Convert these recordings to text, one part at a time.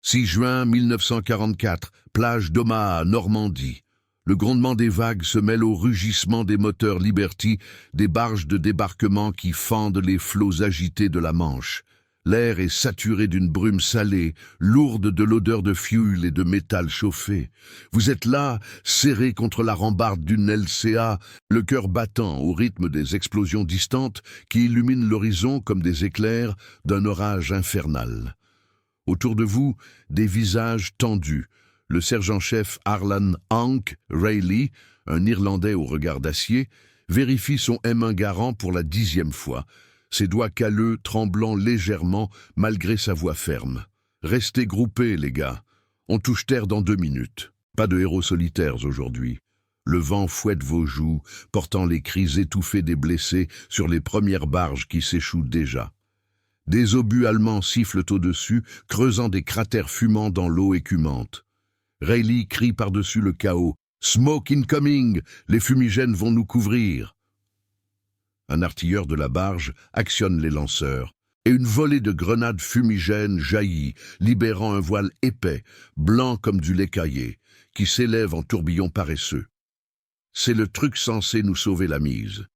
6 juin 1944, plage d'Omaha, Normandie. Le grondement des vagues se mêle au rugissement des moteurs Liberty, des barges de débarquement qui fendent les flots agités de la Manche. L'air est saturé d'une brume salée, lourde de l'odeur de fioul et de métal chauffé. Vous êtes là, serré contre la rambarde d'une LCA, le cœur battant au rythme des explosions distantes qui illuminent l'horizon comme des éclairs d'un orage infernal. Autour de vous, des visages tendus. Le sergent-chef Harlan Hank Rayleigh, un Irlandais au regard d'acier, vérifie son M1 Garand pour la 10e fois. Ses doigts calleux tremblant légèrement malgré sa voix ferme. « Restez groupés, les gars. On touche terre dans 2 minutes. Pas de héros solitaires aujourd'hui. » Le vent fouette vos joues, portant les cris étouffés des blessés sur les premières barges qui s'échouent déjà. Des obus allemands sifflent au-dessus, creusant des cratères fumants dans l'eau écumante. Rayleigh crie par-dessus le chaos. « Smoke incoming! Les fumigènes vont nous couvrir !» Un artilleur de la barge actionne les lanceurs, et une volée de grenades fumigènes jaillit, libérant un voile épais, blanc comme du lait caillé, qui s'élève en tourbillon paresseux. C'est le truc censé nous sauver la mise.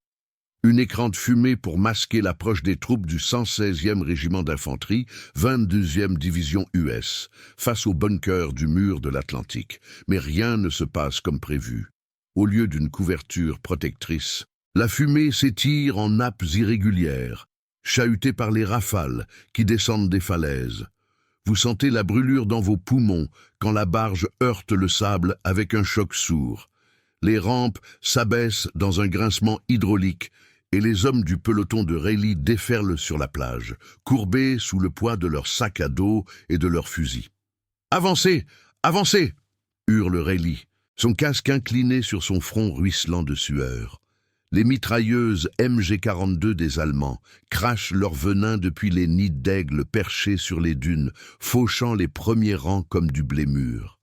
Un écran de fumée pour masquer l'approche des troupes du 116e régiment d'infanterie, 22e division US, face au bunker du mur de l'Atlantique. Mais rien ne se passe comme prévu. Au lieu d'une couverture protectrice, la fumée s'étire en nappes irrégulières, chahutée par les rafales qui descendent des falaises. Vous sentez la brûlure dans vos poumons quand la barge heurte le sable avec un choc sourd. Les rampes s'abaissent dans un grincement hydraulique et les hommes du peloton de Rayleigh déferlent sur la plage, courbés sous le poids de leurs sacs à dos et de leurs fusils. « Avancez! Avancez !» hurle Rayleigh, son casque incliné sur son front ruisselant de sueur. Les mitrailleuses MG-42 des Allemands crachent leur venin depuis les nids d'aigles perchés sur les dunes, fauchant les premiers rangs comme du blé mûr.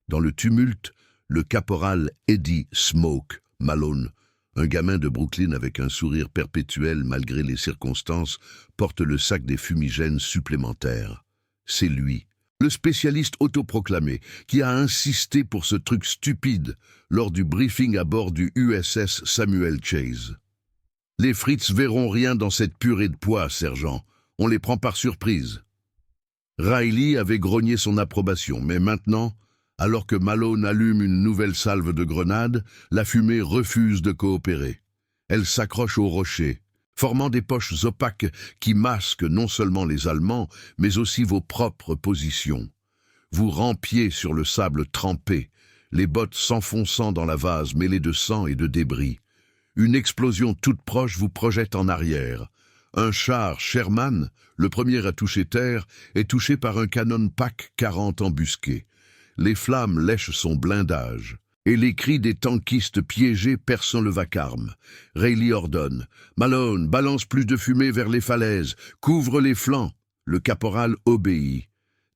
Dans le tumulte, le caporal Eddie Smoke Malone, un gamin de Brooklyn avec un sourire perpétuel malgré les circonstances, porte le sac des fumigènes supplémentaires. C'est lui, le spécialiste autoproclamé, qui a insisté pour ce truc stupide lors du briefing à bord du USS Samuel Chase. « Les Fritz verront rien dans cette purée de pois, sergent. On les prend par surprise. » Rayleigh avait grogné son approbation, mais maintenant, alors que Malone allume une nouvelle salve de grenades, la fumée refuse de coopérer. Elle s'accroche aux rochers, formant des poches opaques qui masquent non seulement les Allemands, mais aussi vos propres positions. Vous rampiez sur le sable trempé, les bottes s'enfonçant dans la vase mêlée de sang et de débris. Une explosion toute proche vous projette en arrière. Un char Sherman, le premier à toucher terre, est touché par un canon Pack 40 embusqué. Les flammes lèchent son blindage, et les cris des tankistes piégés percent le vacarme. Rayleigh ordonne « Malone, balance plus de fumée vers les falaises, couvre les flancs !» Le caporal obéit,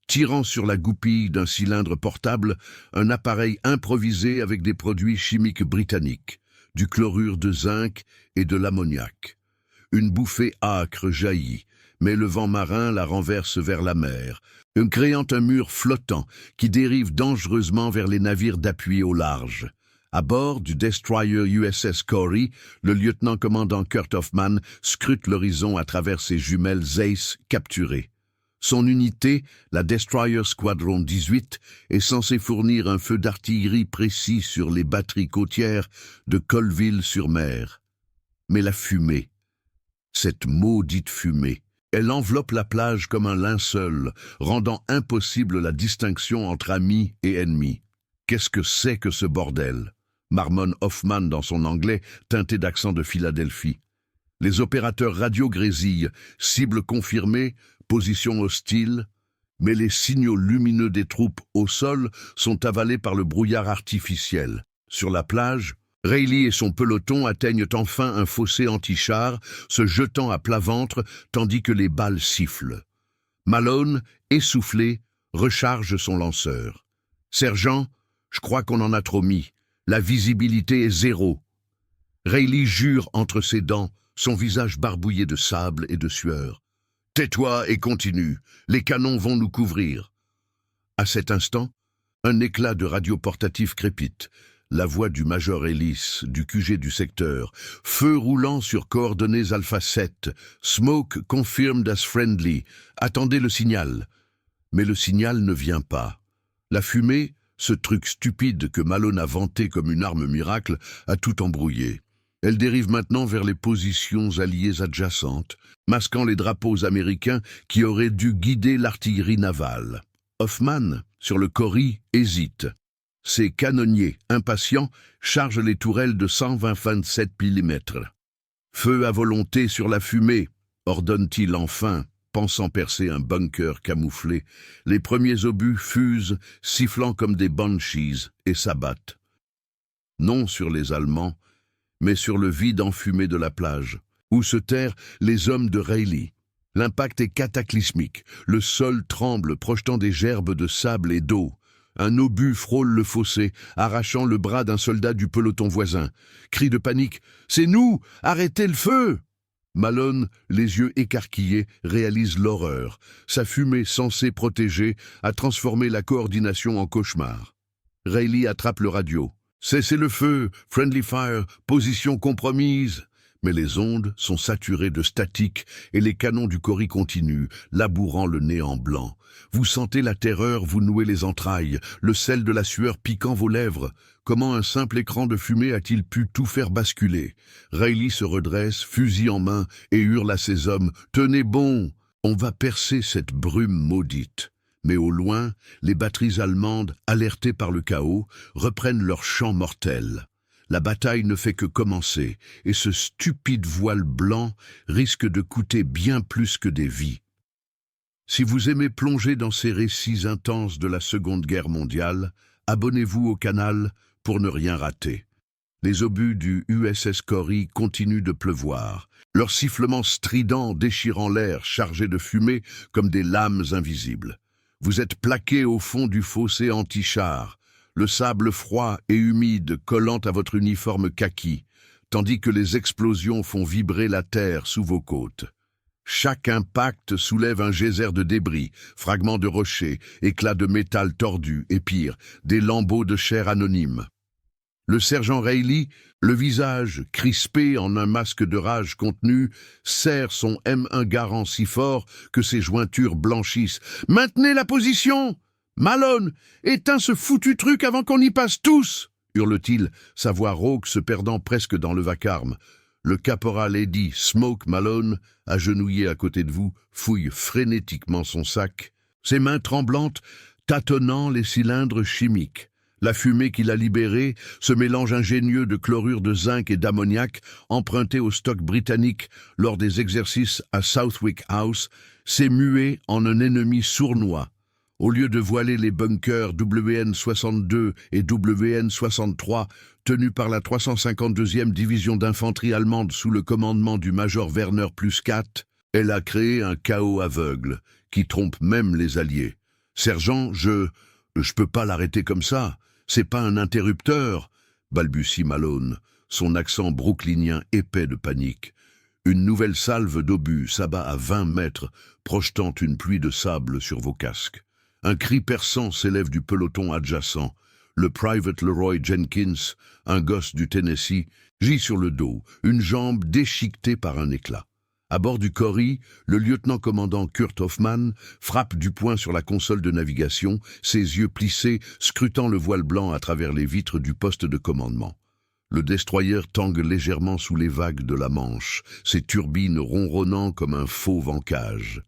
tirant sur la goupille d'un cylindre portable un appareil improvisé avec des produits chimiques britanniques, du chlorure de zinc et de l'ammoniac. Une bouffée âcre jaillit, mais le vent marin la renverse vers la mer, créant un mur flottant qui dérive dangereusement vers les navires d'appui au large. À bord du destroyer USS Corey, le lieutenant-commandant Kurt Hoffman scrute l'horizon à travers ses jumelles Zeiss capturées. Son unité, la Destroyer Squadron 18, est censée fournir un feu d'artillerie précis sur les batteries côtières de Colville-sur-Mer. Mais la fumée, cette maudite fumée, elle enveloppe la plage comme un linceul, rendant impossible la distinction entre amis et ennemis. Qu'est-ce que c'est que ce bordel ? Marmonne Hoffman dans son anglais, teinté d'accent de Philadelphie. Les opérateurs radio grésillent, cible confirmée, position hostile, mais les signaux lumineux des troupes au sol sont avalés par le brouillard artificiel. Sur la plage, Rayleigh et son peloton atteignent enfin un fossé anti-char, se jetant à plat ventre tandis que les balles sifflent. Malone, essoufflé, recharge son lanceur. « Sergent, je crois qu'on en a trop mis. La visibilité est 0. » Rayleigh jure entre ses dents, son visage barbouillé de sable et de sueur. « Tais-toi et continue. Les canons vont nous couvrir. » À cet instant, un éclat de radio portatif crépite. La voix du Major Ellis, du QG du secteur. Feu roulant sur coordonnées Alpha 7. Smoke confirmed as friendly. Attendez le signal. Mais le signal ne vient pas. La fumée, ce truc stupide que Malone a vanté comme une arme miracle, a tout embrouillé. Elle dérive maintenant vers les positions alliées adjacentes, masquant les drapeaux américains qui auraient dû guider l'artillerie navale. Hoffman, sur le Cory, hésite. Ses canonniers, impatients, chargent les tourelles de 127 mm. Feu à volonté sur la fumée, ordonne-t-il enfin, pensant percer un bunker camouflé. Les premiers obus fusent, sifflant comme des banshees, et s'abattent. Non sur les Allemands, mais sur le vide enfumé de la plage, où se terrent les hommes de Reilly. L'impact est cataclysmique. Le sol tremble, projetant des gerbes de sable et d'eau. Un obus frôle le fossé, arrachant le bras d'un soldat du peloton voisin. Cri de panique. « C'est nous! Arrêtez le feu !» Malone, les yeux écarquillés, réalise l'horreur. Sa fumée censée protéger a transformé la coordination en cauchemar. Reilly attrape le radio. « Cessez le feu! Friendly fire! Position compromise !» Mais les ondes sont saturées de statique et les canons du Cory continuent, labourant le néant blanc. Vous sentez la terreur vous nouer les entrailles, le sel de la sueur piquant vos lèvres. Comment un simple écran de fumée a-t-il pu tout faire basculer? Reilly se redresse, fusil en main, et hurle à ses hommes « Tenez bon! On va percer cette brume maudite !» Mais au loin, les batteries allemandes, alertées par le chaos, reprennent leur chant mortel. La bataille ne fait que commencer, et ce stupide voile blanc risque de coûter bien plus que des vies. Si vous aimez plonger dans ces récits intenses de la Seconde Guerre mondiale, abonnez-vous au canal pour ne rien rater. Les obus du USS Cory continuent de pleuvoir, leurs sifflements stridents déchirant l'air chargé de fumée comme des lames invisibles. Vous êtes plaqué au fond du fossé anti-char, le sable froid et humide collant à votre uniforme kaki, tandis que les explosions font vibrer la terre sous vos côtes. Chaque impact soulève un geyser de débris, fragments de rochers, éclats de métal tordu et pire, des lambeaux de chair anonymes. Le sergent Reilly, le visage crispé en un masque de rage contenu, serre son M1 Garand si fort que ses jointures blanchissent. « Maintenez la position ! Malone, éteins ce foutu truc avant qu'on y passe tous !» hurle-t-il, sa voix rauque se perdant presque dans le vacarme. Le caporal Eddie Smoke Malone, agenouillé à côté de vous, fouille frénétiquement son sac, ses mains tremblantes tâtonnant les cylindres chimiques. La fumée qu'il a libérée, ce mélange ingénieux de chlorure de zinc et d'ammoniac, emprunté au stock britannique lors des exercices à Southwick House, s'est mué en un ennemi sournois. Au lieu de voiler les bunkers WN-62 et WN-63, tenus par la 352e division d'infanterie allemande sous le commandement du Major Werner +4, elle a créé un chaos aveugle, qui trompe même les Alliés. « Sergent, je peux pas l'arrêter comme ça. C'est pas un interrupteur, » balbutie Malone, son accent brooklynien épais de panique. Une nouvelle salve d'obus s'abat à 20 mètres, projetant une pluie de sable sur vos casques. Un cri perçant s'élève du peloton adjacent. Le Private Leroy Jenkins, un gosse du Tennessee, gît sur le dos, une jambe déchiquetée par un éclat. À bord du Cory, le lieutenant-commandant Kurt Hoffman frappe du poing sur la console de navigation, ses yeux plissés, scrutant le voile blanc à travers les vitres du poste de commandement. Le destroyer tangue légèrement sous les vagues de la Manche, ses turbines ronronnant comme un fauve en cage.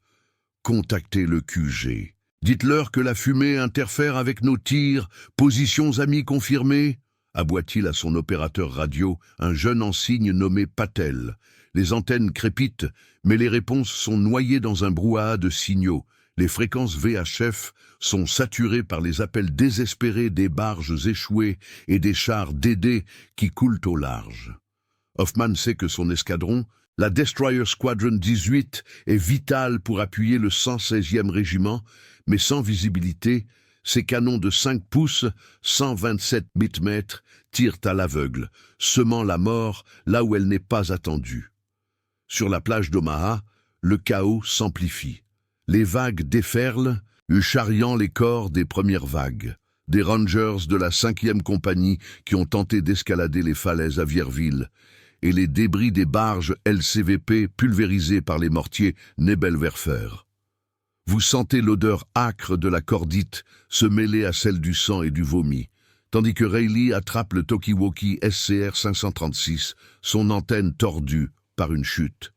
Contactez le QG. Dites-leur que la fumée interfère avec nos tirs, positions amies confirmées, aboie-t-il à son opérateur radio, un jeune ensigne nommé Patel. Les antennes crépitent, mais les réponses sont noyées dans un brouhaha de signaux. Les fréquences VHF sont saturées par les appels désespérés des barges échouées et des chars DD qui coulent au large. Hoffman sait que son escadron, la Destroyer Squadron 18, est vitale pour appuyer le 116e régiment, mais sans visibilité, ses canons de 5 pouces, 127 mm, tirent à l'aveugle, semant la mort là où elle n'est pas attendue. Sur la plage d'Omaha, le chaos s'amplifie. Les vagues déferlent, charriant les corps des premières vagues, des rangers de la 5e compagnie qui ont tenté d'escalader les falaises à Vierville, et les débris des barges LCVP pulvérisées par les mortiers Nebelwerfer. Vous sentez l'odeur âcre de la cordite se mêler à celle du sang et du vomi, tandis que Rayleigh attrape le Talkie-Walkie SCR 536, son antenne tordue par une chute.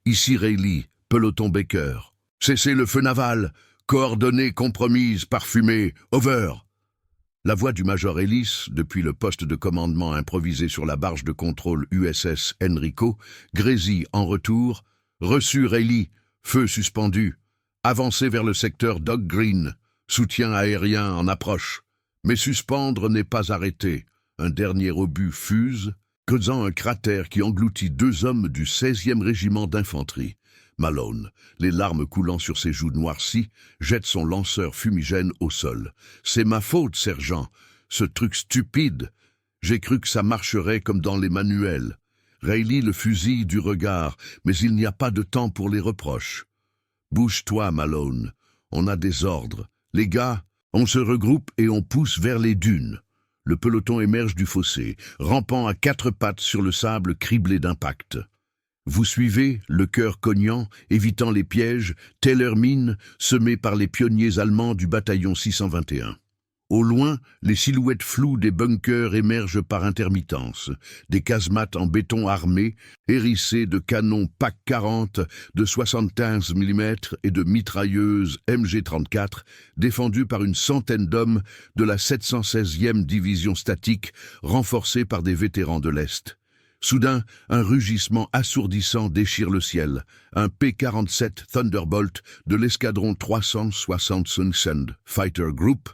Ici Rayleigh, peloton Baker. Cessez le feu naval, coordonnées compromises, parfumées, over. La voix du major Ellis, depuis le poste de commandement improvisé sur la barge de contrôle USS Enrico, grésille en retour. Reçu Rayleigh, feu suspendu. Avancez vers le secteur Dog Green, soutien aérien en approche. Mais suspendre n'est pas arrêté. Un dernier obus fuse, causant un cratère qui engloutit 2 hommes du 16e régiment d'infanterie. Malone, les larmes coulant sur ses joues noircies, jette son lanceur fumigène au sol. « C'est ma faute, sergent. Ce truc stupide. J'ai cru que ça marcherait comme dans les manuels. » Rayleigh le fusille du regard, mais il n'y a pas de temps pour les reproches. « Bouge-toi, Malone. On a des ordres. Les gars, on se regroupe et on pousse vers les dunes. » Le peloton émerge du fossé, rampant à 4 pattes sur le sable criblé d'impact. Vous suivez, le cœur cognant, évitant les pièges, Tellermine, semé par les pionniers allemands du bataillon 621. Au loin, les silhouettes floues des bunkers émergent par intermittence, des casemates en béton armés, hérissés de canons PAC 40, de 75 mm et de mitrailleuses MG34, défendus par une centaine d'hommes de la 716e division statique, renforcés par des vétérans de l'Est. Soudain, un rugissement assourdissant déchire le ciel. Un P-47 Thunderbolt de l'escadron 365 Fighter Group,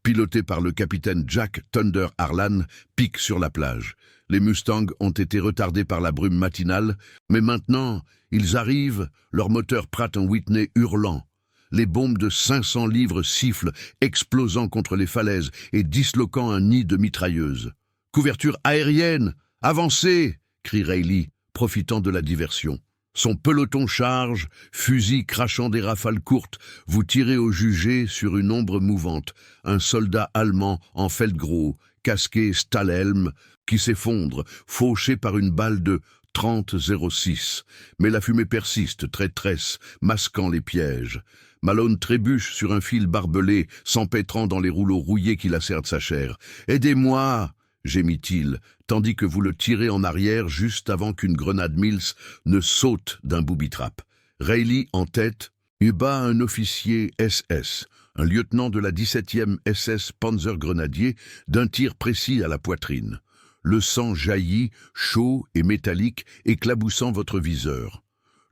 piloté par le capitaine Jack Thunder Harlan, pique sur la plage. Les Mustangs ont été retardés par la brume matinale, mais maintenant, ils arrivent, leur moteur Pratt & Whitney hurlant. Les bombes de 500 livres sifflent, explosant contre les falaises et disloquant un nid de mitrailleuses. « Couverture aérienne ! Avancez !» crie Rayleigh, profitant de la diversion. Son peloton charge, fusil crachant des rafales courtes, vous tirez au jugé sur une ombre mouvante, un soldat allemand en feldgrau, casqué Stahlhelm, qui s'effondre, fauché par une balle de 30-06. Mais la fumée persiste, traîtresse, masquant les pièges. Malone trébuche sur un fil barbelé, s'empêtrant dans les rouleaux rouillés qui lacèrent sa chair. « Aidez-moi !» gémit-il, tandis que vous le tirez en arrière juste avant qu'une grenade Mills ne saute d'un booby-trap. Rayleigh en tête, bat un officier SS, un lieutenant de la 17e SS Panzergrenadier, d'un tir précis à la poitrine. Le sang jaillit, chaud et métallique, éclaboussant votre viseur.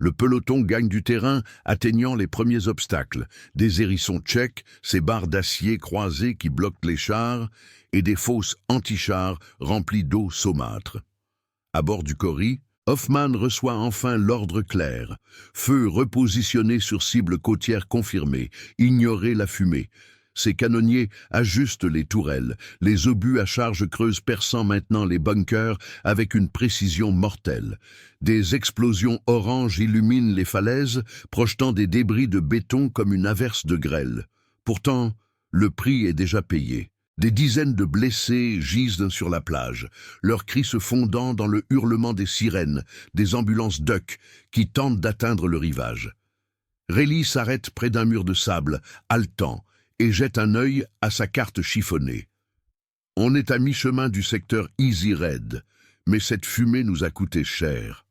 Le peloton gagne du terrain, atteignant les premiers obstacles, des hérissons tchèques, ces barres d'acier croisées qui bloquent les chars, et des fosses anti-chars remplies d'eau saumâtre. À bord du Cory, Hoffman reçoit enfin l'ordre clair. Feu repositionné sur cible côtière confirmée, ignorer la fumée. Ses canonniers ajustent les tourelles, les obus à charge creuse perçant maintenant les bunkers avec une précision mortelle. Des explosions oranges illuminent les falaises, projetant des débris de béton comme une averse de grêle. Pourtant, le prix est déjà payé. Des dizaines de blessés gisent sur la plage, leurs cris se fondant dans le hurlement des sirènes, des ambulances Duck qui tentent d'atteindre le rivage. Rayleigh s'arrête près d'un mur de sable, haletant, et jette un œil à sa carte chiffonnée. On est à mi-chemin du secteur Easy Red, mais cette fumée nous a coûté cher.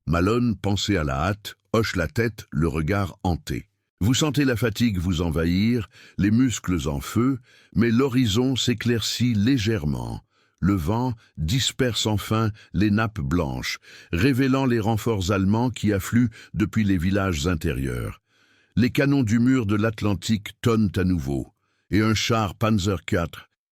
Malone, pensé à la hâte, hoche la tête, le regard hanté. Vous sentez la fatigue vous envahir, les muscles en feu, mais l'horizon s'éclaircit légèrement. Le vent disperse enfin les nappes blanches, révélant les renforts allemands qui affluent depuis les villages intérieurs. Les canons du mur de l'Atlantique tonnent à nouveau, et un char Panzer IV,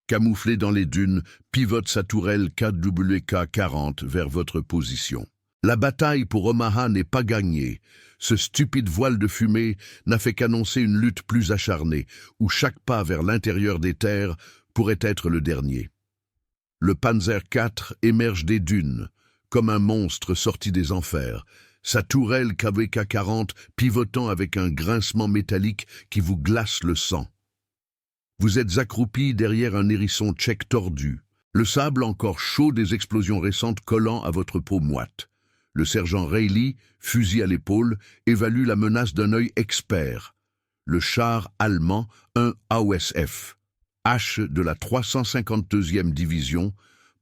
camouflé dans les dunes, pivote sa tourelle KWK-40 vers votre position. La bataille pour Omaha n'est pas gagnée. Ce stupide voile de fumée n'a fait qu'annoncer une lutte plus acharnée, où chaque pas vers l'intérieur des terres pourrait être le dernier. Le Panzer IV émerge des dunes, comme un monstre sorti des enfers, sa tourelle KVK-40 pivotant avec un grincement métallique qui vous glace le sang. Vous êtes accroupi derrière un hérisson tchèque tordu, le sable encore chaud des explosions récentes collant à votre peau moite. Le sergent Reilly, fusil à l'épaule, évalue la menace d'un œil expert. Le char allemand, un AOSF, H de la 352e division,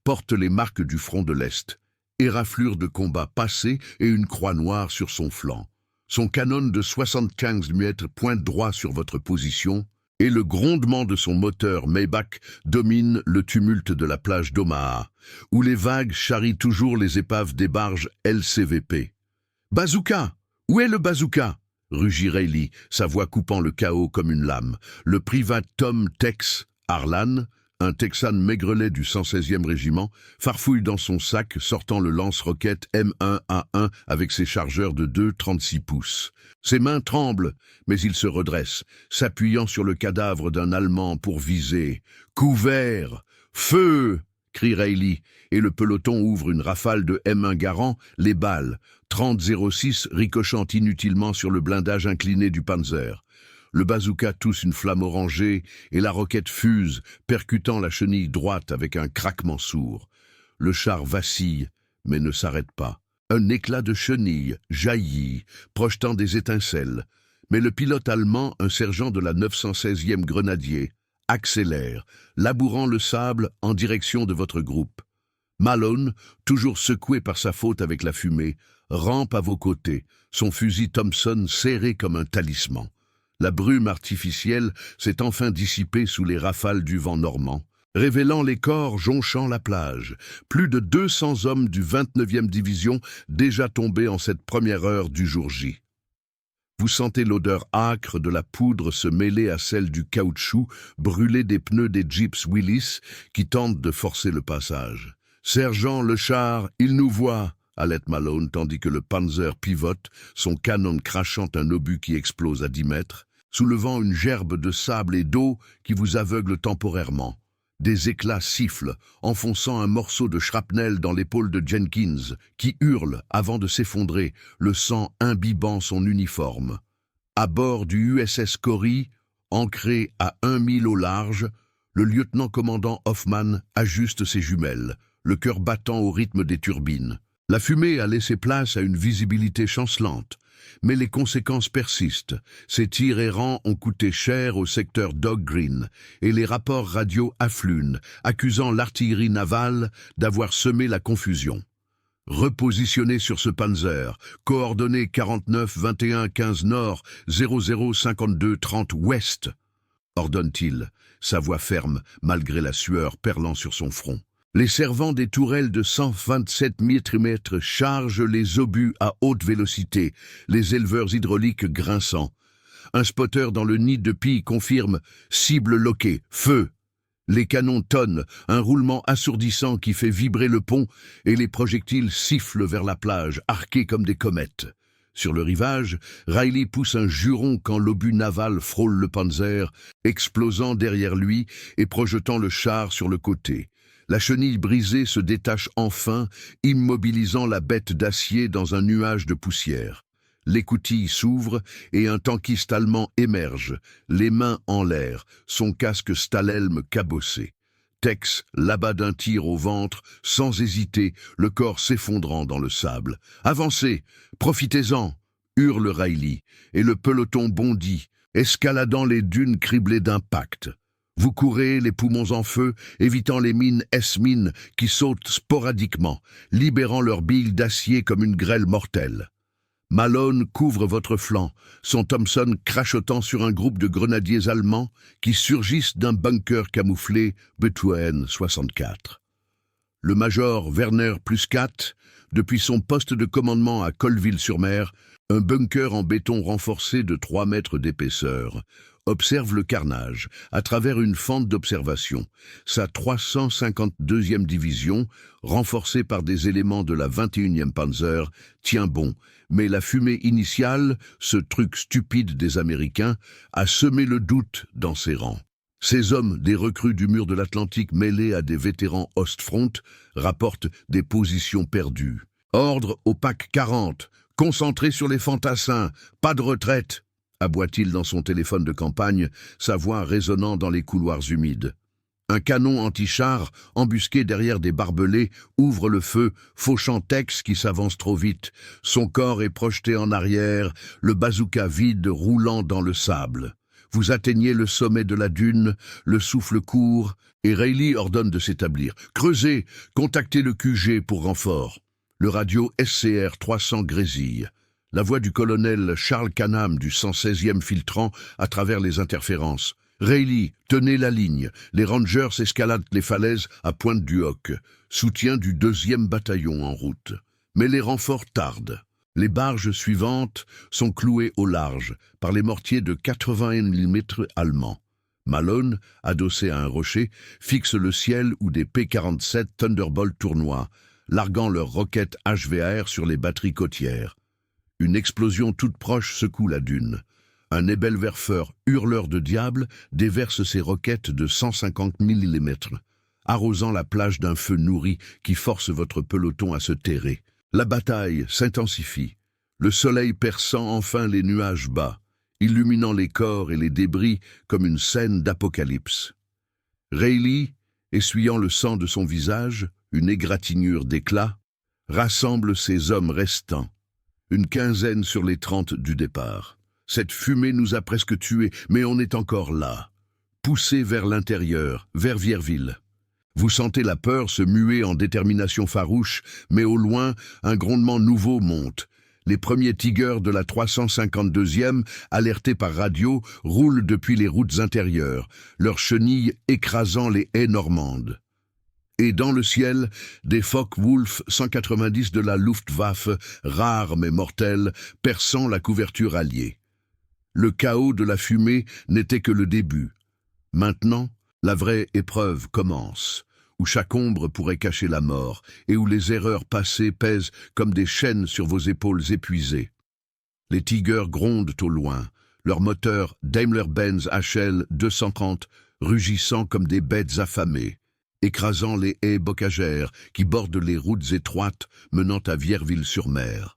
porte les marques du front de l'Est, éraflure de combat passée et une croix noire sur son flanc. Son canon de 75 mm pointe droit sur votre position, et le grondement de son moteur Maybach domine le tumulte de la plage d'Omaha, où les vagues charrient toujours les épaves des barges LCVP. « Bazooka! Où est le bazooka ?» rugit Reilly, sa voix coupant le chaos comme une lame. Le privat Tom Tex Harlan, un Texan maigrelet du 116e régiment, farfouille dans son sac, sortant le lance-roquette M1A1 avec ses chargeurs de 2,36 pouces. Ses mains tremblent, mais il se redresse, s'appuyant sur le cadavre d'un Allemand pour viser. « Couvert! Feu !» crie Reilly, et le peloton ouvre une rafale de M1 Garand, les balles, 30-06 ricochant inutilement sur le blindage incliné du Panzer. Le bazooka tousse une flamme orangée et la roquette fuse, percutant la chenille droite avec un craquement sourd. Le char vacille, mais ne s'arrête pas. Un éclat de chenille jaillit, projetant des étincelles. Mais le pilote allemand, un sergent de la 916e grenadier, accélère, labourant le sable en direction de votre groupe. Malone, toujours secoué par sa faute avec la fumée, rampe à vos côtés, son fusil Thompson serré comme un talisman. La brume artificielle s'est enfin dissipée sous les rafales du vent normand, révélant les corps jonchant la plage. Plus de 200 hommes du 29e division déjà tombés en cette première heure du jour J. Vous sentez l'odeur âcre de la poudre se mêler à celle du caoutchouc brûlé des pneus des Jeeps Willys qui tentent de forcer le passage. « Sergent, le char, il nous voit !» halète Malone tandis que le Panzer pivote, son canon crachant un obus qui explose à 10 mètres, soulevant une gerbe de sable et d'eau qui vous aveugle temporairement. Des éclats sifflent, enfonçant un morceau de shrapnel dans l'épaule de Jenkins, qui hurle avant de s'effondrer, le sang imbibant son uniforme. À bord du USS Corrie, ancré à 1 mille au large, le lieutenant-commandant Hoffman ajuste ses jumelles, le cœur battant au rythme des turbines. La fumée a laissé place à une visibilité chancelante, mais les conséquences persistent. Ces tirs errants ont coûté cher au secteur Dog Green, et les rapports radio affluent, accusant l'artillerie navale d'avoir semé la confusion. Repositionné sur ce Panzer, coordonnées 49-21-15 nord, 00-52-30 ouest, ordonne-t-il, sa voix ferme malgré la sueur perlant sur son front. Les servants des tourelles de 127 mm chargent les obus à haute vélocité, les éleveurs hydrauliques grinçant. Un spotter dans le nid de pie confirme « cible loquée, feu ». Les canons tonnent, un roulement assourdissant qui fait vibrer le pont et les projectiles sifflent vers la plage, arqués comme des comètes. Sur le rivage, Reilly pousse un juron quand l'obus naval frôle le Panzer, explosant derrière lui et projetant le char sur le côté. La chenille brisée se détache enfin, immobilisant la bête d'acier dans un nuage de poussière. L'écoutille s'ouvre et un tankiste allemand émerge, les mains en l'air, son casque Stahlhelm cabossé. Tex l'abat d'un tir au ventre, sans hésiter, le corps s'effondrant dans le sable. « Avancez, profitez-en !» hurle Reilly, et le peloton bondit, escaladant les dunes criblées d'impacts. Vous courez, les poumons en feu, évitant les mines S-mines qui sautent sporadiquement, libérant leurs billes d'acier comme une grêle mortelle. Malone couvre votre flanc, son Thompson crachotant sur un groupe de grenadiers allemands qui surgissent d'un bunker camouflé Betuwen 64. Le major Werner Pluscat, depuis son poste de commandement à Colville-sur-Mer, un bunker en béton renforcé de 3 mètres d'épaisseur, observe le carnage à travers une fente d'observation. Sa 352e division, renforcée par des éléments de la 21e Panzer, tient bon, mais la fumée initiale, ce truc stupide des Américains, a semé le doute dans ses rangs. Ces hommes, des recrues du mur de l'Atlantique mêlés à des vétérans Ostfront, rapportent des positions perdues. Ordre au pack 40, Concentré sur les fantassins, pas de retraite, aboie-t-il dans son téléphone de campagne, sa voix résonnant dans les couloirs humides. Un canon anti-char, embusqué derrière des barbelés, ouvre le feu, fauchant Tex qui s'avance trop vite. Son corps est projeté en arrière, le bazooka vide roulant dans le sable. Vous atteignez le sommet de la dune, le souffle court, et Rayleigh ordonne de s'établir. Creusez, contactez le QG pour renfort. Le radio SCR 300 grésille. La voix du colonel Charles Canham du 116e filtrant à travers les interférences. Rayleigh, tenez la ligne. Les Rangers escaladent les falaises à pointe du Hoc. Soutien du 2e bataillon en route. Mais les renforts tardent. Les barges suivantes sont clouées au large par les mortiers de 80 mm allemands. Malone, adossé à un rocher, fixe le ciel où des P-47 Thunderbolt tournoient, larguant leurs roquettes HVAR sur les batteries côtières. Une explosion toute proche secoue la dune. Un Nebelwerfer hurleur de diable déverse ses roquettes de 150 mm, arrosant la plage d'un feu nourri qui force votre peloton à se terrer. La bataille s'intensifie, le soleil perçant enfin les nuages bas, illuminant les corps et les débris comme une scène d'apocalypse. Rayleigh, essuyant le sang de son visage, une égratignure d'éclat, rassemble ses hommes restants, une quinzaine sur les 30 du départ. Cette fumée nous a presque tués, mais on est encore là, poussés vers l'intérieur, vers Vierville. Vous sentez la peur se muer en détermination farouche, mais au loin, un grondement nouveau monte. Les premiers Tigers de la 352e, alertés par radio, roulent depuis les routes intérieures, leurs chenilles écrasant les haies normandes. Et dans le ciel, des Focke-Wulf 190 de la Luftwaffe, rares mais mortels, perçant la couverture alliée. Le chaos de la fumée n'était que le début. Maintenant, la vraie épreuve commence, où chaque ombre pourrait cacher la mort, et où les erreurs passées pèsent comme des chaînes sur vos épaules épuisées. Les Tigers grondent au loin, leurs moteurs Daimler-Benz HL 230 rugissant comme des bêtes affamées, écrasant les haies bocagères qui bordent les routes étroites menant à Vierville-sur-Mer.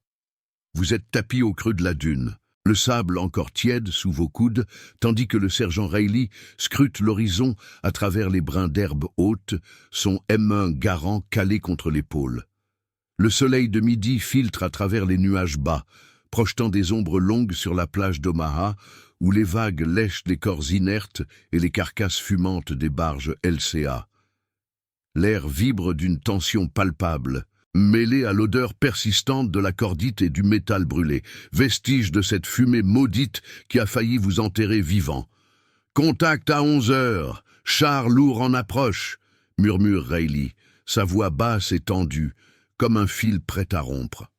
Vous êtes tapis au creux de la dune, le sable encore tiède sous vos coudes, tandis que le sergent Rayleigh scrute l'horizon à travers les brins d'herbe haute, son M1 Garand calé contre l'épaule. Le soleil de midi filtre à travers les nuages bas, projetant des ombres longues sur la plage d'Omaha, où les vagues lèchent les corps inertes et les carcasses fumantes des barges LCA. L'air vibre d'une tension palpable, mêlée à l'odeur persistante de la cordite et du métal brûlé, vestige de cette fumée maudite qui a failli vous enterrer vivant. « Contact à 11 heures, char lourd en approche !» murmure Rayleigh, sa voix basse et tendue, comme un fil prêt à rompre.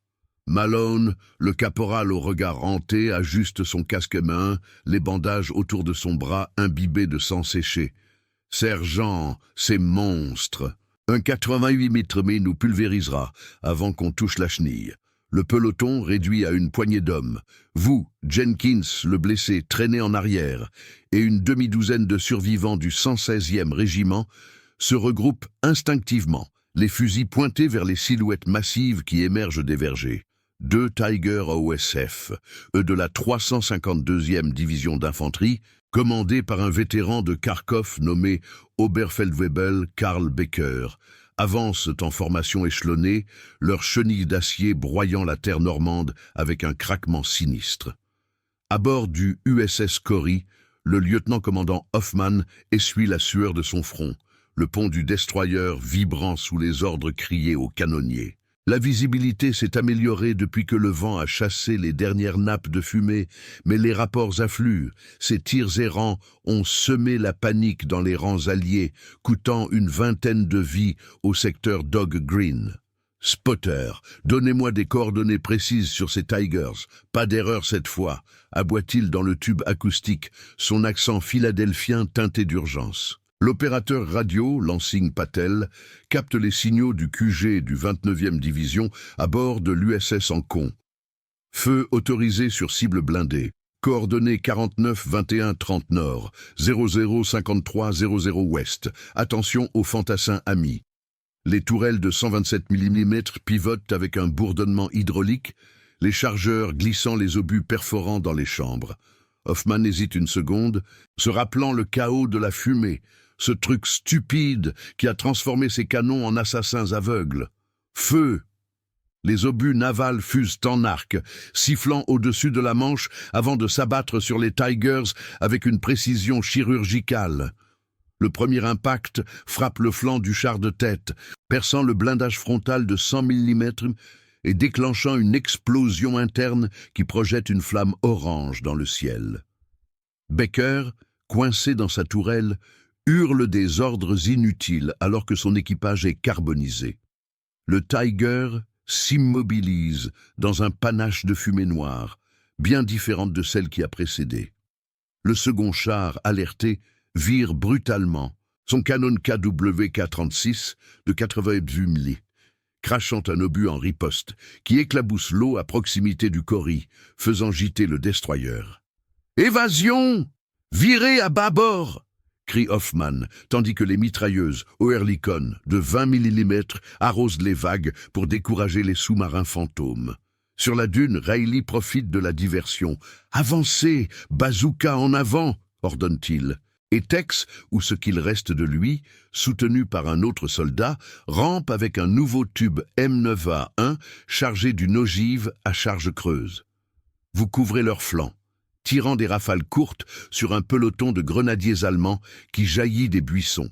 Malone, le caporal au regard hanté, ajuste son casque main, les bandages autour de son bras imbibés de sang séché. « Sergent, c'est monstre !» Un 88 mm nous pulvérisera avant qu'on touche la chenille. Le peloton réduit à une poignée d'hommes. Vous, Jenkins, le blessé, traîné en arrière, et une demi-douzaine de survivants du 116e régiment se regroupent instinctivement, les fusils pointés vers les silhouettes massives qui émergent des vergers. 2 Tiger OSF, eux de la 352e division d'infanterie, commandés par un vétéran de Kharkov nommé Oberfeldwebel Karl Becker, avancent en formation échelonnée, leurs chenilles d'acier broyant la terre normande avec un craquement sinistre. À bord du USS Corrie, le lieutenant-commandant Hoffman essuie la sueur de son front, le pont du destroyer vibrant sous les ordres criés aux canonniers. La visibilité s'est améliorée depuis que le vent a chassé les dernières nappes de fumée, mais les rapports affluent. Ces tirs errants ont semé la panique dans les rangs alliés, coûtant une vingtaine de vies au secteur Dog Green. « Spotter, donnez-moi des coordonnées précises sur ces Tigers. Pas d'erreur cette fois », aboie-t-il dans le tube acoustique, son accent philadelphien teinté d'urgence. L'opérateur radio, Lansing Patel, capte les signaux du QG du 29e division à bord de l'USS Ancon. Feu autorisé sur cible blindée. Coordonnées 49 21 30 nord, 00 53 00 ouest. Attention aux fantassins amis. Les tourelles de 127 mm pivotent avec un bourdonnement hydraulique les chargeurs glissant les obus perforants dans les chambres. Hoffman hésite une seconde, se rappelant le chaos de la fumée, ce truc stupide qui a transformé ses canons en assassins aveugles. Feu! Les obus navals fusent en arc, sifflant au-dessus de la Manche avant de s'abattre sur les Tigers avec une précision chirurgicale. Le premier impact frappe le flanc du char de tête, perçant le blindage frontal de 100 mm et déclenchant une explosion interne qui projette une flamme orange dans le ciel. Baker, coincé dans sa tourelle, hurle des ordres inutiles alors que son équipage est carbonisé. Le Tiger s'immobilise dans un panache de fumée noire, bien différente de celle qui a précédé. Le second char, alerté, vire brutalement, son canon KW-K36 de 88 mm, crachant un obus en riposte qui éclabousse l'eau à proximité du Cory, faisant gîter le destroyer. « Évasion! Virez à bâbord !» crie Hoffman, tandis que les mitrailleuses Oerlikon de 20 mm arrosent les vagues pour décourager les sous-marins fantômes. Sur la dune, Reilly profite de la diversion. « Avancez! Bazooka en avant !» ordonne-t-il. Et Tex, ou ce qu'il reste de lui, soutenu par un autre soldat, rampe avec un nouveau tube M9A1 chargé d'une ogive à charge creuse. Vous couvrez leurs flancs, tirant des rafales courtes sur un peloton de grenadiers allemands qui jaillit des buissons.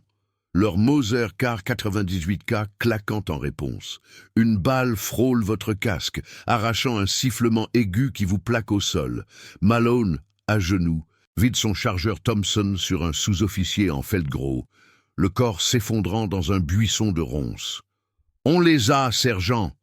Leur Moser Kar 98K claquant en réponse. Une balle frôle votre casque, arrachant un sifflement aigu qui vous plaque au sol. Malone, à genoux, vide son chargeur Thompson sur un sous-officier en Feldgrau, le corps s'effondrant dans un buisson de ronces. « On les a, sergent!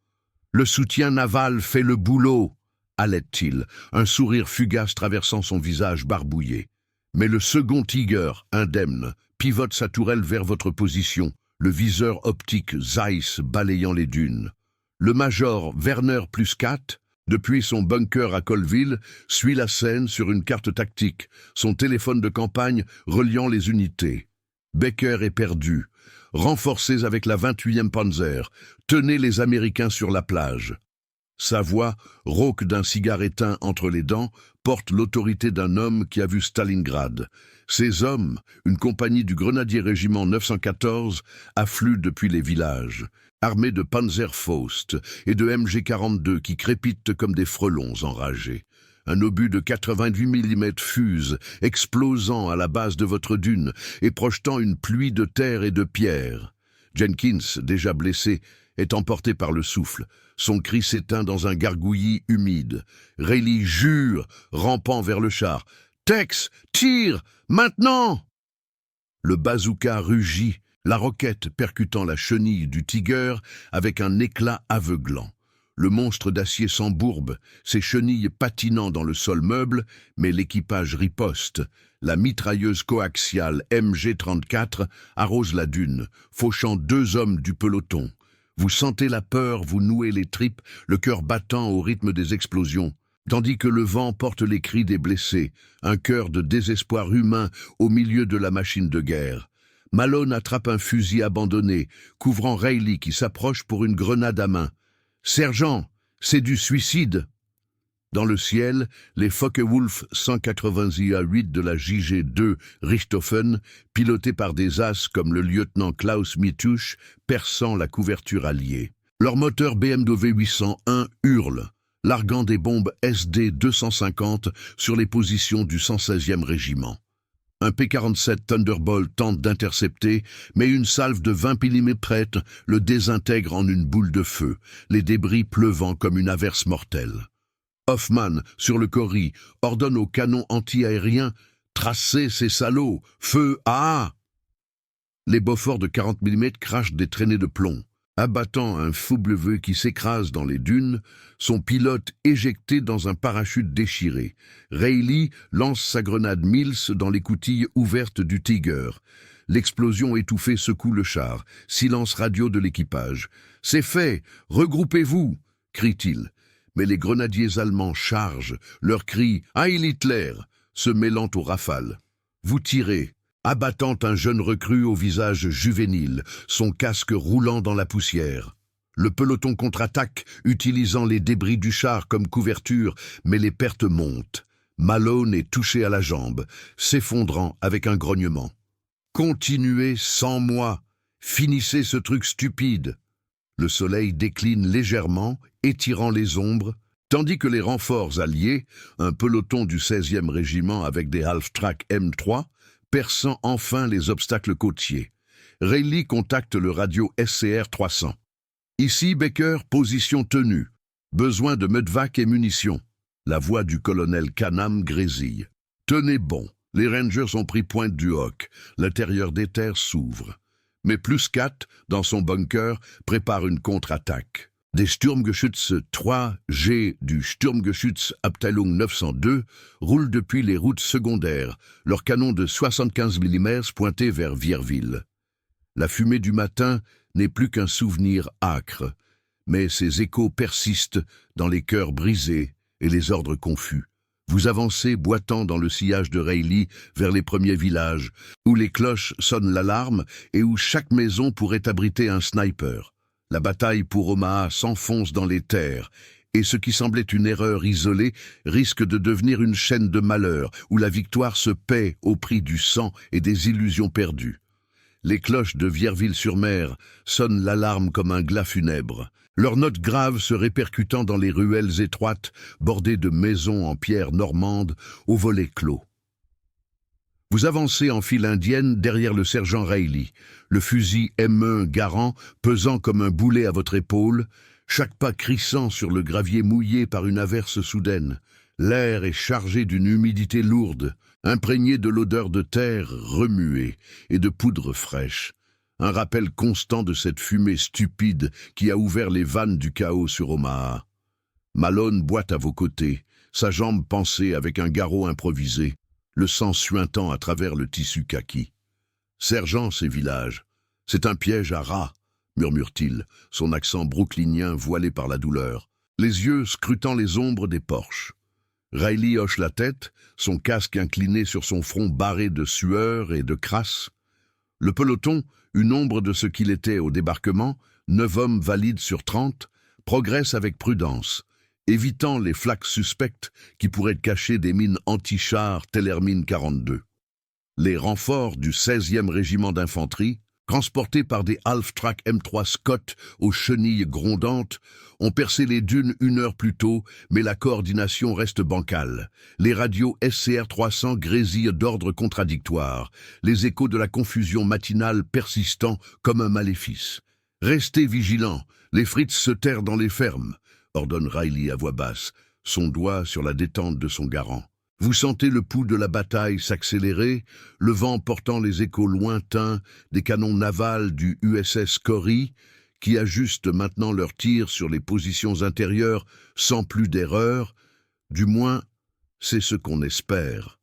Le soutien naval fait le boulot !» halète-t-il, un sourire fugace traversant son visage barbouillé. Mais le second Tiger, indemne, pivote sa tourelle vers votre position, le viseur optique Zeiss balayant les dunes. Le major Werner +4, depuis son bunker à Colville, suit la scène sur une carte tactique, son téléphone de campagne reliant les unités. Baker est perdu. Renforcés avec la 28e Panzer, tenez les Américains sur la plage. Sa voix, rauque d'un cigare éteint entre les dents, porte l'autorité d'un homme qui a vu Stalingrad. Ces hommes, une compagnie du Grenadier Régiment 914, affluent depuis les villages, armés de Panzerfaust et de MG42 qui crépitent comme des frelons enragés. Un obus de 88 mm fuse, explosant à la base de votre dune et projetant une pluie de terre et de pierres. Jenkins, déjà blessé, est emporté par le souffle. Son cri s'éteint dans un gargouillis humide. Reilly jure, rampant vers le char. « Tex, tire, maintenant !» Le bazooka rugit, la roquette percutant la chenille du Tiger avec un éclat aveuglant. Le monstre d'acier s'embourbe, ses chenilles patinant dans le sol meuble, mais l'équipage riposte. La mitrailleuse coaxiale MG34 arrose la dune, fauchant 2 hommes du peloton. Vous sentez la peur vous nouer les tripes, le cœur battant au rythme des explosions, tandis que le vent porte les cris des blessés, un cœur de désespoir humain au milieu de la machine de guerre. Malone attrape un fusil abandonné, couvrant Reilly qui s'approche pour une grenade à main. « Sergent, c'est du suicide !» Dans le ciel, les Focke-Wulf 180 IA-8 de la JG-2 Richthofen, pilotés par des as comme le lieutenant Klaus Mitusch, perçant la couverture alliée. Leur moteur BMW 801 hurle, larguant des bombes SD-250 sur les positions du 116e régiment. Un P-47 Thunderbolt tente d'intercepter, mais une salve de 20 mm le désintègre en une boule de feu, les débris pleuvant comme une averse mortelle. Hoffman, sur le Cory, ordonne aux canons anti-aériens « Tracez ces salauds! Feu à !» Les Beaufort de 40 mm crachent des traînées de plomb. Abattant un FW qui s'écrase dans les dunes, son pilote éjecté dans un parachute déchiré. Reilly lance sa grenade Mills dans l'écoutille ouverte du Tiger. L'explosion étouffée secoue le char. Silence radio de l'équipage. « C'est fait! Regroupez-vous !» crie-t-il. Mais les grenadiers allemands chargent, leurs cris « Heil Hitler !» se mêlant aux rafales. Vous tirez, abattant un jeune recrue au visage juvénile, son casque roulant dans la poussière. Le peloton contre-attaque, utilisant les débris du char comme couverture, mais les pertes montent. Malone est touché à la jambe, s'effondrant avec un grognement. « Continuez sans moi. Finissez ce truc stupide. » Le soleil décline légèrement, étirant les ombres, tandis que les renforts alliés, un peloton du 16e régiment avec des half-track M3, perçant enfin les obstacles côtiers. Reilly contacte le radio SCR 300. Ici, Baker, position tenue. Besoin de medevac et munitions. La voix du colonel Canham grésille. Tenez bon, les Rangers ont pris pointe du Hawk. L'intérieur des terres s'ouvre. Mais plus 4, dans son bunker, prépare une contre-attaque. Des Sturmgeschütze 3G du Sturmgeschützabteilung 902 roulent depuis les routes secondaires, leurs canons de 75 mm pointés vers Vierville. La fumée du matin n'est plus qu'un souvenir âcre, mais ses échos persistent dans les cœurs brisés et les ordres confus. Vous avancez boitant dans le sillage de Reilly vers les premiers villages, où les cloches sonnent l'alarme et où chaque maison pourrait abriter un sniper. La bataille pour Omaha s'enfonce dans les terres, et ce qui semblait une erreur isolée risque de devenir une chaîne de malheur, où la victoire se paie au prix du sang et des illusions perdues. Les cloches de Vierville-sur-Mer sonnent l'alarme comme un glas funèbre, leurs notes graves se répercutant dans les ruelles étroites, bordées de maisons en pierre normande, aux volets clos. Vous avancez en file indienne derrière le sergent Reilly, le fusil M1 garant pesant comme un boulet à votre épaule, chaque pas crissant sur le gravier mouillé par une averse soudaine. L'air est chargé d'une humidité lourde, imprégné de l'odeur de terre remuée et de poudre fraîche. Un rappel constant de cette fumée stupide qui a ouvert les vannes du chaos sur Omaha. Malone boite à vos côtés, sa jambe pansée avec un garrot improvisé, le sang suintant à travers le tissu kaki. « Sergent, ces villages, c'est un piège à rats », murmure-t-il, son accent brooklynien voilé par la douleur, les yeux scrutant les ombres des porches. Reilly hoche la tête, son casque incliné sur son front barré de sueur et de crasse. Le peloton, une ombre de ce qu'il était au débarquement, 9 hommes valides sur 30, progresse avec prudence, évitant les flaques suspectes qui pourraient cacher des mines anti-chars Tellermine 42. Les renforts du 16e régiment d'infanterie, transportés par des half-track M3 Scott aux chenilles grondantes, ont percé les dunes 1 heure plus tôt, mais la coordination reste bancale. Les radios SCR 300 grésillent d'ordres contradictoires, les échos de la confusion matinale persistant comme un maléfice. « Restez vigilants, les frites se terrent dans les fermes », ordonne Reilly à voix basse, son doigt sur la détente de son garant. Vous sentez le pouls de la bataille s'accélérer, le vent portant les échos lointains des canons navals du USS Corrie, qui ajustent maintenant leurs tirs sur les positions intérieures sans plus d'erreur, du moins, c'est ce qu'on espère.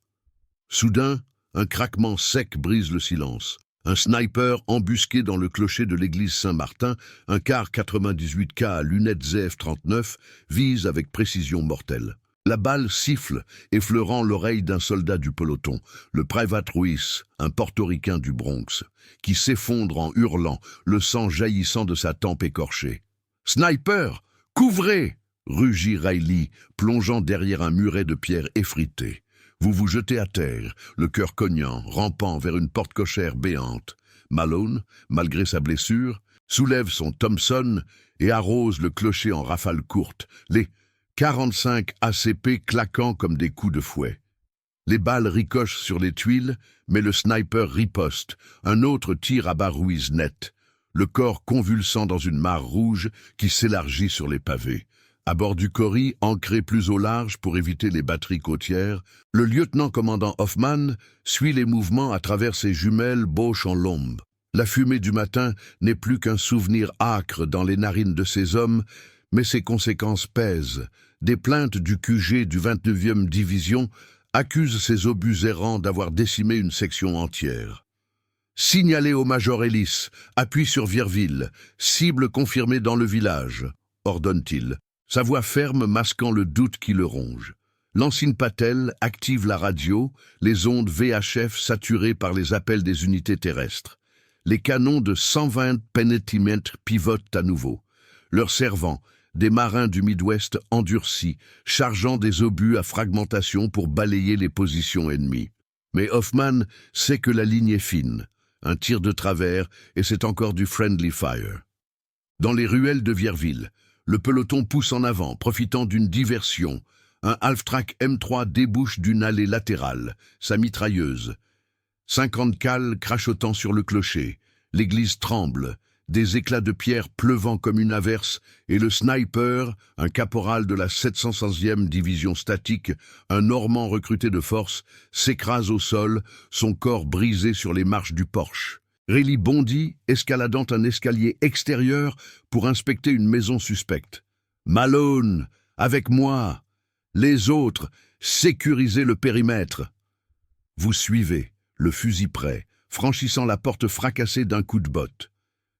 Soudain, un craquement sec brise le silence. Un sniper embusqué dans le clocher de l'église Saint-Martin, un car 98K à lunettes ZF-39, vise avec précision mortelle. La balle siffle, effleurant l'oreille d'un soldat du peloton, le Private Ruiz, un portoricain du Bronx, qui s'effondre en hurlant, le sang jaillissant de sa tempe écorchée. « Sniper, couvrez !» rugit Reilly, plongeant derrière un muret de pierre effritée. Vous vous jetez à terre, le cœur cognant, rampant vers une porte cochère béante. Malone, malgré sa blessure, soulève son Thompson et arrose le clocher en rafales courtes, les 45 ACP claquant comme des coups de fouet. Les balles ricochent sur les tuiles, mais le sniper riposte. Un autre tire à bas Ruiz net, le corps convulsant dans une mare rouge qui s'élargit sur les pavés. À bord du Corrie, ancré plus au large pour éviter les batteries côtières, le lieutenant-commandant Hoffman suit les mouvements à travers ses jumelles Bosch en Lombe. La fumée du matin n'est plus qu'un souvenir âcre dans les narines de ces hommes, mais ses conséquences pèsent. Des plaintes du QG du 29e division accusent ces obus errants d'avoir décimé une section entière. Signalez au major Ellis, appui sur Vierville, cible confirmée dans le village, ordonne-t-il, sa voix ferme masquant le doute qui le ronge. L'ancien Patel active la radio, les ondes VHF saturées par les appels des unités terrestres. Les canons de 120 pénétimètres pivotent à nouveau. leurs servants, des marins du Midwest endurcis, chargeant des obus à fragmentation pour balayer les positions ennemies. Mais Hoffman sait que la ligne est fine. Un tir de travers et c'est encore du friendly fire. Dans les ruelles de Vierville, le peloton pousse en avant, profitant d'une diversion. Un Half-Track M3 débouche d'une allée latérale, sa mitrailleuse. 50 cales crachotant sur le clocher. L'église tremble, des éclats de pierre pleuvant comme une averse, et le sniper, un caporal de la 705e division statique, un Normand recruté de force, s'écrase au sol, son corps brisé sur les marches du porche. Reilly bondit, escaladant un escalier extérieur pour inspecter une maison suspecte. « Malone, avec moi! Les autres, sécurisez le périmètre !» Vous suivez, le fusil prêt, franchissant la porte fracassée d'un coup de botte.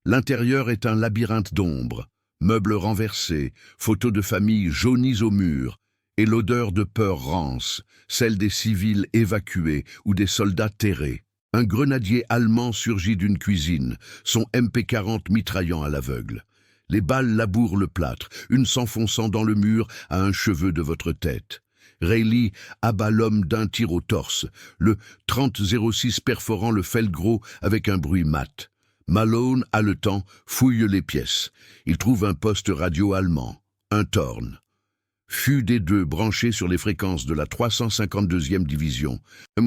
L'intérieur est un labyrinthe d'ombre, meubles renversés, photos de famille jaunies au mur, et l'odeur de peur rance, celle des civils évacués ou des soldats terrés. Un grenadier allemand surgit d'une cuisine, son MP40 mitraillant à l'aveugle. Les balles labourent le plâtre, une s'enfonçant dans le mur à un cheveu de votre tête. Reilly abat l'homme d'un tir au torse, le 30-06 perforant le felgro avec un bruit mat. Malone, haletant, fouille les pièces. Il trouve un poste radio allemand, un Thorn. Fut des deux branchés sur les fréquences de la 352e division,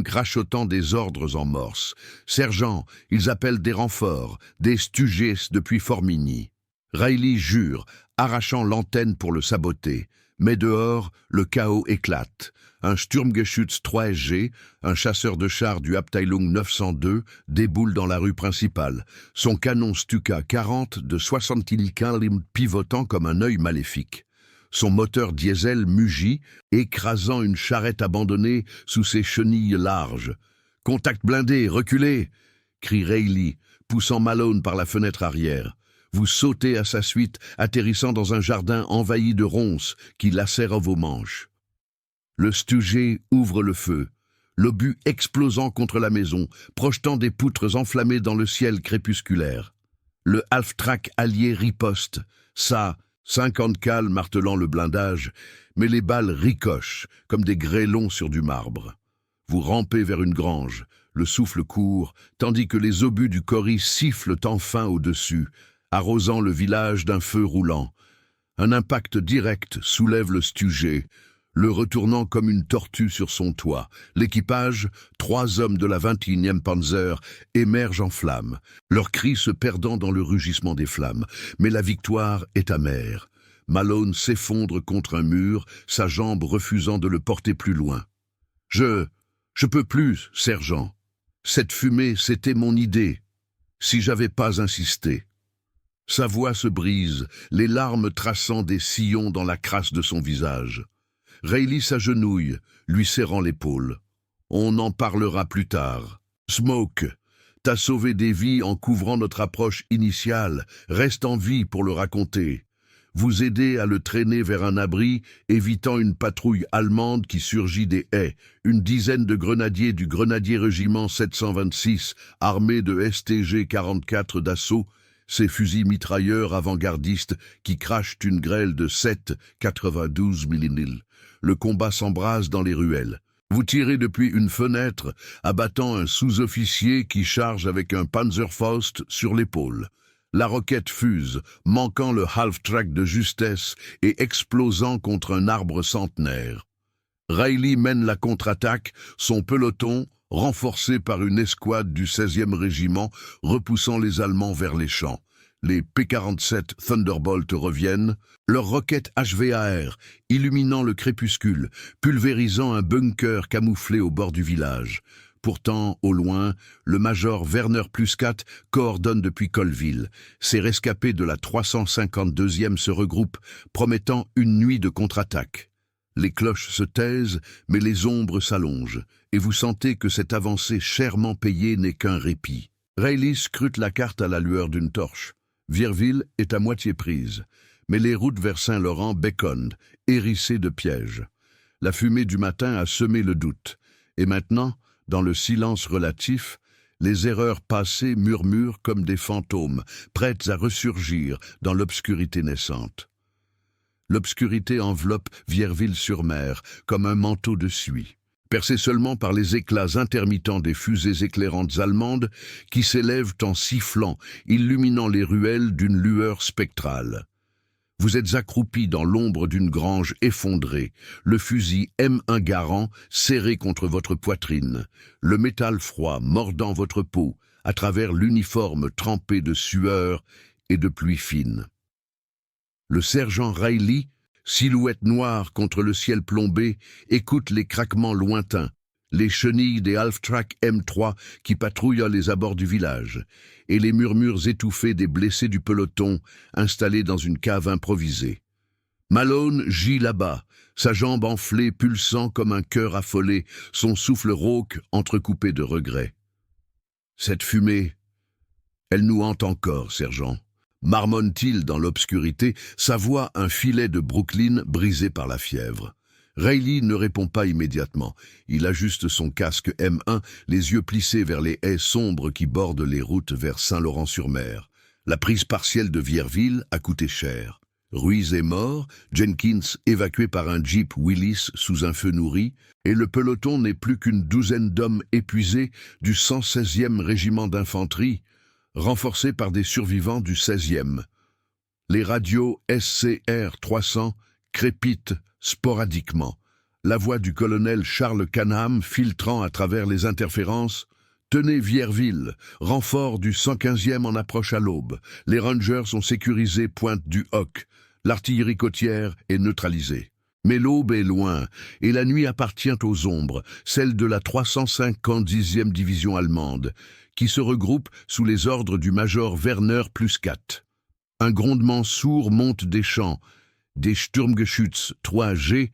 crachotant des ordres en morse. Sergent, ils appellent des renforts, des Stugés depuis Formigny. Reilly jure, arrachant l'antenne pour le saboter. Mais dehors, le chaos éclate. Un Sturmgeschütz 3SG, un chasseur de chars du Abteilung 902, déboule dans la rue principale. Son canon Stuka 40 de 60 kg pivotant comme un œil maléfique. Son moteur diesel mugit, écrasant une charrette abandonnée sous ses chenilles larges. « Contact blindé, reculez !» crie Reilly, poussant Malone par la fenêtre arrière. Vous sautez à sa suite, atterrissant dans un jardin envahi de ronces qui lacèrent vos manches. Le Stugé ouvre le feu, l'obus explosant contre la maison, projetant des poutres enflammées dans le ciel crépusculaire. Le Half-Track allié riposte, ça, 50 cales martelant le blindage, mais les balles ricochent comme des grêlons sur du marbre. Vous rampez vers une grange, le souffle court, tandis que les obus du Corrie sifflent enfin au-dessus, arrosant le village d'un feu roulant. Un impact direct soulève le Stugé, le retournant comme une tortue sur son toit. L'équipage, 3 hommes de la 21e Panzer, émergent en flammes, leurs cris se perdant dans le rugissement des flammes. Mais la victoire est amère. Malone s'effondre contre un mur, sa jambe refusant de le porter plus loin. « Je peux plus, sergent. Cette fumée, c'était mon idée. Si j'avais pas insisté. » Sa voix se brise, les larmes traçant des sillons dans la crasse de son visage. Reilly s'agenouille, lui serrant l'épaule. « On en parlera plus tard. Smoke, t'as sauvé des vies en couvrant notre approche initiale. Reste en vie pour le raconter. Vous aidez à le traîner vers un abri, évitant une patrouille allemande qui surgit des haies. Une dizaine de grenadiers du Grenadier Régiment 726, armés de STG 44 d'assaut, ces fusils mitrailleurs avant-gardistes qui crachent une grêle de 7,92 mm. Le combat s'embrase dans les ruelles. Vous tirez depuis une fenêtre, abattant un sous-officier qui charge avec un Panzerfaust sur l'épaule. La roquette fuse, manquant le half-track de justesse et explosant contre un arbre centenaire. Reilly mène la contre-attaque, son peloton, renforcé par une escouade du 16e régiment, repoussant les Allemands vers les champs. Les P-47 Thunderbolt reviennent, leurs roquettes HVAR, illuminant le crépuscule, pulvérisant un bunker camouflé au bord du village. Pourtant, au loin, le major Werner Pluskat coordonne depuis Colville. Ses rescapés de la 352e se regroupent, promettant une nuit de contre-attaque. Les cloches se taisent, mais les ombres s'allongent, et vous sentez que cette avancée chèrement payée n'est qu'un répit. Reilly scrute la carte à la lueur d'une torche. Vierville est à moitié prise, mais les routes vers Saint-Laurent béconnent, hérissées de pièges. La fumée du matin a semé le doute, et maintenant, dans le silence relatif, Les erreurs passées murmurent comme des fantômes, prêtes à ressurgir dans l'obscurité naissante. L'obscurité enveloppe Vierville-sur-Mer comme un manteau de suie, percé seulement par les éclats intermittents des fusées éclairantes allemandes qui s'élèvent en sifflant, illuminant les ruelles d'une lueur spectrale. Vous êtes accroupi dans l'ombre d'une grange effondrée, le fusil M1 Garand serré contre votre poitrine, le métal froid mordant votre peau à travers l'uniforme trempé de sueur et de pluie fine. Le sergent Riley, silhouette noire contre le ciel plombé, écoute les craquements lointains, les chenilles des Half-Track M3 qui patrouillent les abords du village, et les murmures étouffés des blessés du peloton installés dans une cave improvisée. Malone gît là-bas, sa jambe enflée pulsant comme un cœur affolé, son souffle rauque entrecoupé de regrets. Cette fumée, elle nous hante encore, sergent. Marmonne-t-il dans l'obscurité, sa voix un filet de Brooklyn brisé par la fièvre. Riley ne répond pas immédiatement. Il ajuste son casque M1, les yeux plissés vers les haies sombres qui bordent les routes vers Saint-Laurent-sur-Mer. La prise partielle de Vierville a coûté cher. Ruiz est mort, Jenkins évacué par un Jeep Willis sous un feu nourri, et le peloton n'est plus qu'une douzaine d'hommes épuisés du 116e régiment d'infanterie, renforcés par des survivants du 16e. Les radios SCR 300 crépitent sporadiquement. La voix du colonel Charles Canham filtrant à travers les interférences. « Tenez Vierville, renfort du 115e en approche à l'aube. Les Rangers sont sécurisés pointe du Hoc. L'artillerie côtière est neutralisée. » Mais l'aube est loin, et la nuit appartient aux ombres, celle de la 350e division allemande, qui se regroupe sous les ordres du major Werner +4. Un grondement sourd monte des champs, des Sturmgeschütz 3G,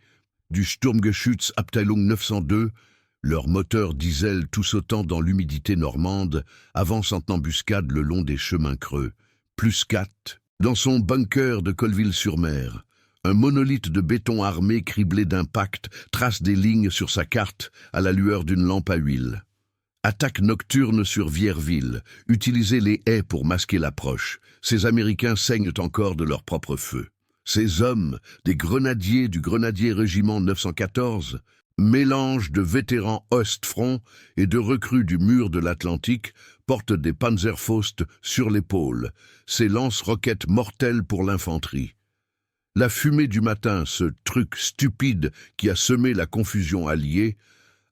du Sturmgeschütz Abteilung 902, leurs moteurs diesel tout sautant dans l'humidité normande, avancent en embuscade le long des chemins creux. +4, dans son bunker de Colville-sur-Mer. Un monolithe de béton armé criblé d'impacts trace des lignes sur sa carte à la lueur d'une lampe à huile. Attaque nocturne sur Vierville, utilisez les haies pour masquer l'approche. Ces Américains saignent encore de leur propre feu. Ces hommes, des grenadiers du grenadier régiment 914, mélange de vétérans Ostfront et de recrues du mur de l'Atlantique, portent des Panzerfaust sur l'épaule, ces lance-roquettes mortelles pour l'infanterie. La fumée du matin, ce truc stupide qui a semé la confusion alliée,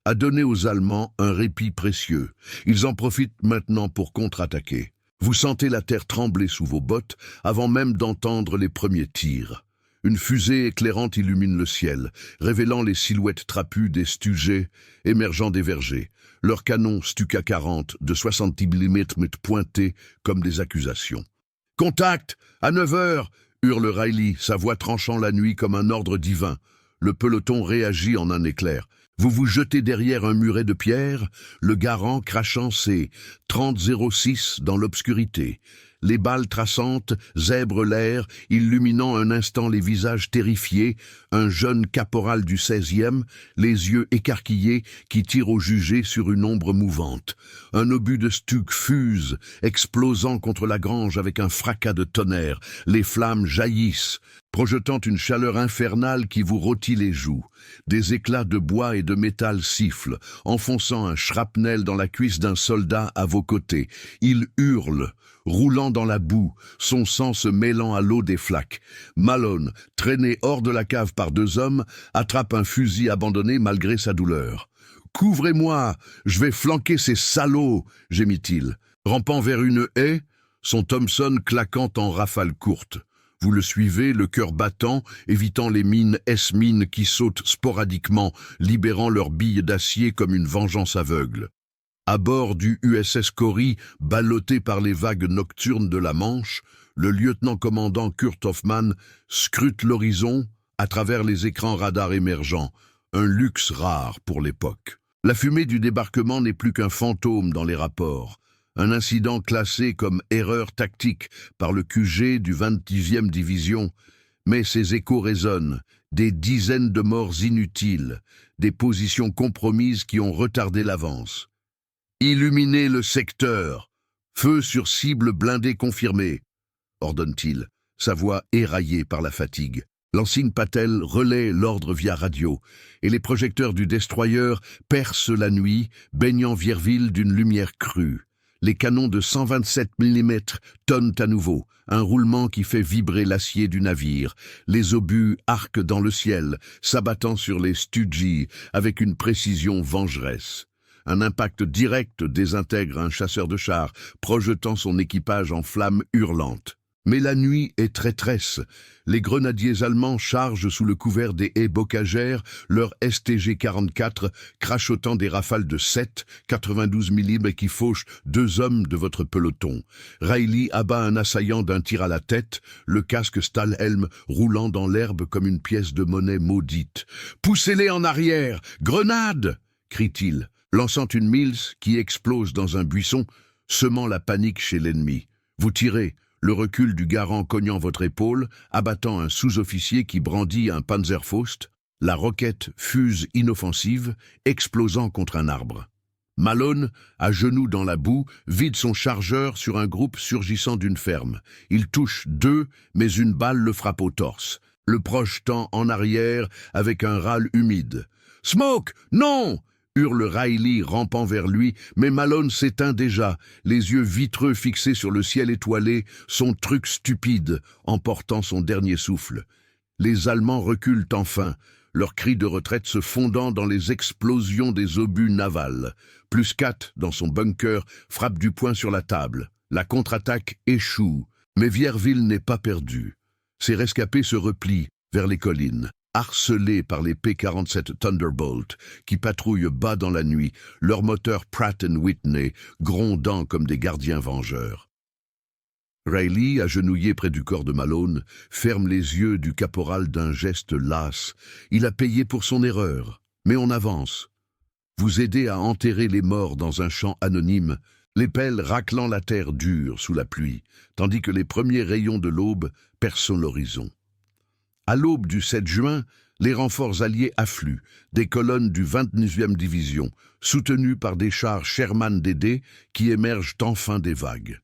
a donné aux Allemands un répit précieux. Ils en profitent maintenant pour contre-attaquer. Vous sentez la terre trembler sous vos bottes avant même d'entendre les premiers tirs. Une fusée éclairante illumine le ciel, révélant les silhouettes trapues des Stugé émergeant des vergers. Leurs canons Stuka 40 de 60 mm pointés comme des accusations. « Contact! À 9 heures !» hurle Riley, sa voix tranchant la nuit comme un ordre divin. Le peloton réagit en un éclair. Vous vous jetez derrière un muret de pierre, le Garand crachant ses 30-06 dans l'obscurité. Les balles traçantes zèbrent l'air, illuminant un instant les visages terrifiés, un jeune caporal du 16e, les yeux écarquillés, qui tire au jugé sur une ombre mouvante. Un obus de Stug fuse, explosant contre la grange avec un fracas de tonnerre. Les flammes jaillissent, projetant une chaleur infernale qui vous rôtit les joues. Des éclats de bois et de métal sifflent, enfonçant un shrapnel dans la cuisse d'un soldat à vos côtés. Il hurle, roulant dans la boue, son sang se mêlant à l'eau des flaques. Malone, traîné hors de la cave par 2 hommes, attrape un fusil abandonné malgré sa douleur. « Couvrez-moi, je vais flanquer ces salauds !» gémit-il. Rampant vers une haie, son Thompson claquant en rafales courtes. Vous le suivez, le cœur battant, évitant les mines S-mines qui sautent sporadiquement, libérant leurs billes d'acier comme une vengeance aveugle. À bord du USS Cory, ballotté par les vagues nocturnes de la Manche, le lieutenant-commandant Kurt Hoffmann scrute l'horizon à travers les écrans radars émergents, un luxe rare pour l'époque. La fumée du débarquement n'est plus qu'un fantôme dans les rapports. Un incident classé comme erreur tactique par le QG du 20e division, mais ses échos résonnent, des dizaines de morts inutiles, des positions compromises qui ont retardé l'avance. Illuminez le secteur. Feu sur cible blindée confirmé, ordonne-t-il, sa voix éraillée par la fatigue. L'insigne Patel relaie l'ordre via radio, et les projecteurs du destroyer percent la nuit, baignant Vierville d'une lumière crue. Les canons de 127 mm tonnent à nouveau, un roulement qui fait vibrer l'acier du navire. Les obus arquent dans le ciel, s'abattant sur les Studgy avec une précision vengeresse. Un impact direct désintègre un chasseur de chars, projetant son équipage en flammes hurlantes. Mais la nuit est traîtresse. Les grenadiers allemands chargent sous le couvert des haies bocagères leur STG-44, crachotant des rafales de 7, 92 mm qui fauchent 2 hommes de votre peloton. Riley abat un assaillant d'un tir à la tête, le casque Stahlhelm roulant dans l'herbe comme une pièce de monnaie maudite. « Poussez-les en arrière! Grenade !» crie-t-il, lançant une Mills qui explose dans un buisson, semant la panique chez l'ennemi. Vous tirez, le recul du garant cognant votre épaule, abattant un sous-officier qui brandit un Panzerfaust, la roquette fuse inoffensive, explosant contre un arbre. Malone, à genoux dans la boue, vide son chargeur sur un groupe surgissant d'une ferme. Il touche 2, mais une balle le frappe au torse, le projetant en arrière avec un râle humide. « Smoke, non !» hurle Riley rampant vers lui, mais Malone s'éteint déjà, les yeux vitreux fixés sur le ciel étoilé, son truc stupide, emportant son dernier souffle. Les Allemands reculent enfin, leurs cris de retraite se fondant dans les explosions des obus navals. +4, dans son bunker, frappe du poing sur la table. La contre-attaque échoue, mais Vierville n'est pas perdu. Ses rescapés se replient vers les collines, harcelés par les P-47 Thunderbolt qui patrouillent bas dans la nuit, leurs moteurs Pratt & Whitney grondant comme des gardiens vengeurs. Riley, agenouillé près du corps de Malone, ferme les yeux du caporal d'un geste las. Il a payé pour son erreur, mais on avance. Vous aidez à enterrer les morts dans un champ anonyme, les pelles raclant la terre dure sous la pluie, tandis que les premiers rayons de l'aube percent l'horizon. À l'aube du 7 juin, les renforts alliés affluent, des colonnes du 29e division, soutenues par des chars Sherman DD qui émergent enfin des vagues.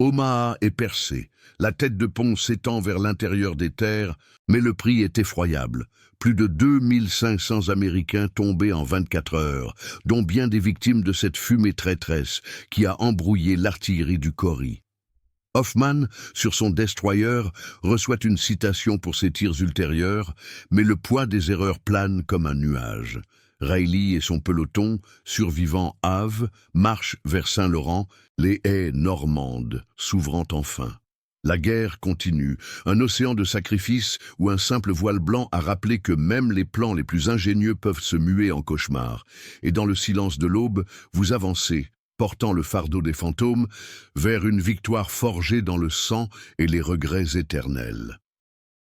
Omaha est percée, la tête de pont s'étend vers l'intérieur des terres, mais le prix est effroyable. Plus de 2500 Américains tombés en 24 heures, dont bien des victimes de cette fumée traîtresse qui a embrouillé l'artillerie du Corrie. Hoffman, sur son destroyer, reçoit une citation pour ses tirs ultérieurs, mais le poids des erreurs plane comme un nuage. Riley et son peloton, survivant Havre, marchent vers Saint-Laurent, les haies normandes s'ouvrant enfin. La guerre continue, un océan de sacrifices où un simple voile blanc a rappelé que même les plans les plus ingénieux peuvent se muer en cauchemar. Et dans le silence de l'aube, vous avancez, portant le fardeau des fantômes, vers une victoire forgée dans le sang et les regrets éternels.